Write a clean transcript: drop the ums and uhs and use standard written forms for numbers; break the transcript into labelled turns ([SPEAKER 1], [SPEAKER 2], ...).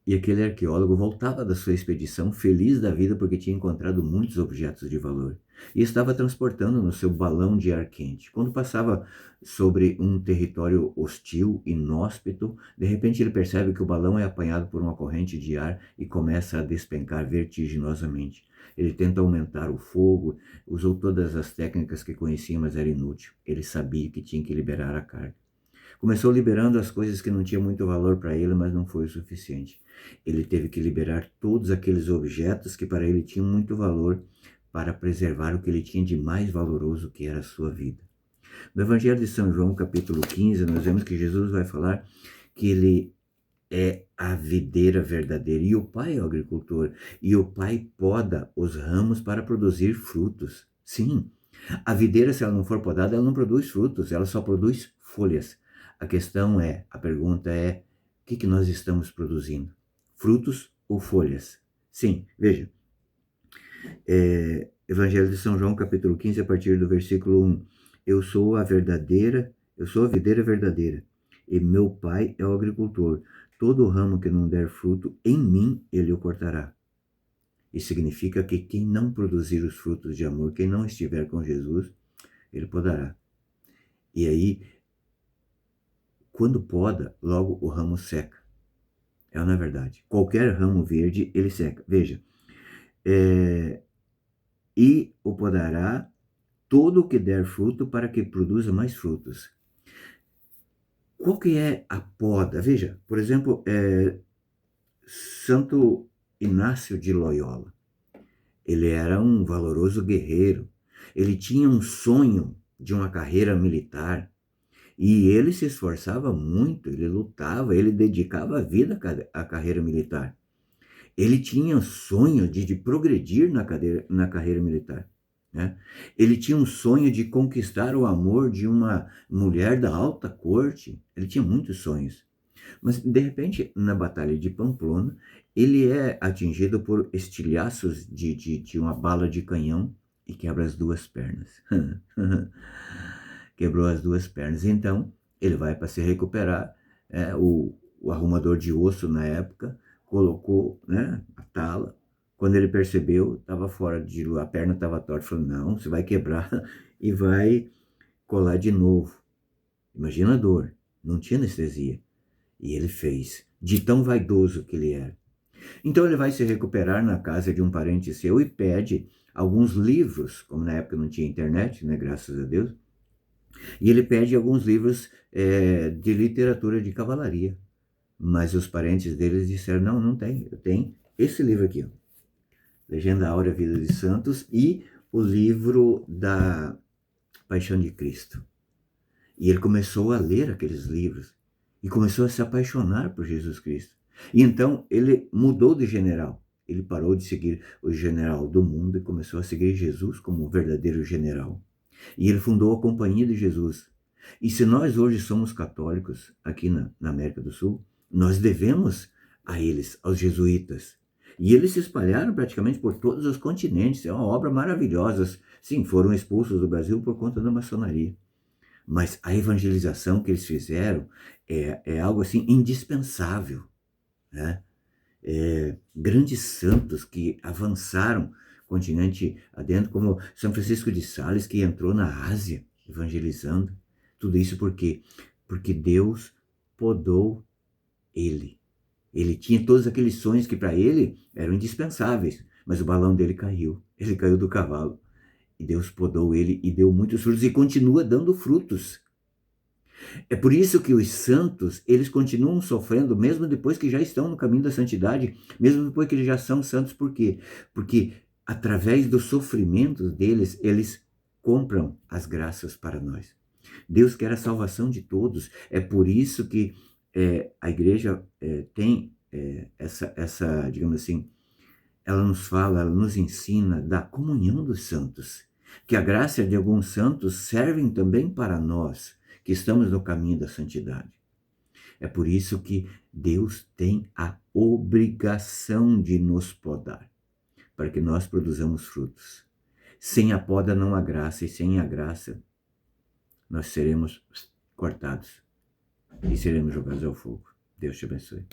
[SPEAKER 1] E aquele arqueólogo voltava da sua expedição feliz da vida porque tinha encontrado muitos objetos de valor e estava transportando no seu balão de ar quente. Quando passava sobre um território hostil, inóspito, de repente ele percebe que o balão é apanhado por uma corrente de ar e começa a despencar vertiginosamente. Ele tenta aumentar o fogo, usou todas as técnicas que conhecia, mas era inútil. Ele sabia que tinha que liberar a carga. Começou liberando as coisas que não tinham muito valor para ele, mas não foi o suficiente. Ele teve que liberar todos aqueles objetos que para ele tinham muito valor para preservar o que ele tinha de mais valoroso, que era a sua vida. No Evangelho de São João, capítulo 15, nós vemos que Jesus vai falar que ele é a videira verdadeira e o Pai é o agricultor. E o Pai poda os ramos para produzir frutos. Sim, a videira, se ela não for podada, ela não produz frutos, ela só produz folhas. A pergunta é, o que nós estamos produzindo? Frutos ou folhas? Sim, veja, Evangelho de São João, capítulo 15, a partir do versículo 1. Eu sou a videira verdadeira, e meu Pai é o agricultor. Todo ramo que não der fruto, em mim ele o cortará. Isso significa que quem não produzir os frutos de amor, quem não estiver com Jesus, ele podará. E aí, quando poda, logo o ramo seca. É ou não é verdade? Qualquer ramo verde, ele seca. Veja, e o podará todo o que der fruto para que produza mais frutos. Qual que é a poda? Veja, por exemplo, Santo Inácio de Loyola. Ele era um valoroso guerreiro. Ele tinha um sonho de uma carreira militar. E ele se esforçava muito, ele lutava, ele dedicava a vida à carreira militar. Ele tinha o sonho de progredir na carreira militar. Né? Ele tinha um sonho de conquistar o amor de uma mulher da alta corte. Ele tinha muitos sonhos. Mas, de repente, na Batalha de Pamplona, ele é atingido por estilhaços de uma bala de canhão e quebra as duas pernas. Quebrou as duas pernas. Então, ele vai para se recuperar. O arrumador de osso, na época, colocou, né, a tala. Quando ele percebeu, estava fora de lugar, a perna estava torta. Falou, não, você vai quebrar e vai colar de novo. Imagina a dor. Não tinha anestesia. E ele fez, de tão vaidoso que ele era. Então ele vai se recuperar na casa de um parente seu e pede alguns livros, como na época não tinha internet, né, graças a Deus, e ele pede alguns livros de literatura de cavalaria. Mas os parentes deles disseram, não, não tem, eu tenho esse livro aqui, ó, Legenda Áurea, Vida de Santos, e o livro da Paixão de Cristo. E ele começou a ler aqueles livros e começou a se apaixonar por Jesus Cristo. E então ele mudou de general. Ele parou de seguir o general do mundo e começou a seguir Jesus como o verdadeiro general. E ele fundou a Companhia de Jesus. E se nós hoje somos católicos aqui na América do Sul, nós devemos a eles, aos jesuítas. E eles se espalharam praticamente por todos os continentes. É uma obra maravilhosa. Sim, foram expulsos do Brasil por conta da maçonaria. Mas a evangelização que eles fizeram é algo assim indispensável. Né? Grandes santos que avançaram continente adentro, como São Francisco de Sales, que entrou na Ásia evangelizando. Tudo isso por quê? Porque Deus podou ele. Ele tinha todos aqueles sonhos que para ele eram indispensáveis, mas o balão dele caiu. Ele caiu do cavalo. E Deus podou ele e deu muitos frutos e continua dando frutos. É por isso que os santos, eles continuam sofrendo, mesmo depois que já estão no caminho da santidade, mesmo depois que eles já são santos. Por quê? Porque através dos sofrimentos deles, eles compram as graças para nós. Deus quer a salvação de todos. É por isso que a igreja tem essa, digamos assim, ela nos fala, ela nos ensina da comunhão dos santos, que a graça de alguns santos servem também para nós, que estamos no caminho da santidade. É por isso que Deus tem a obrigação de nos podar, para que nós produzamos frutos. Sem a poda não há graça, e sem a graça nós seremos cortados e seremos jogados ao fogo. Deus te abençoe.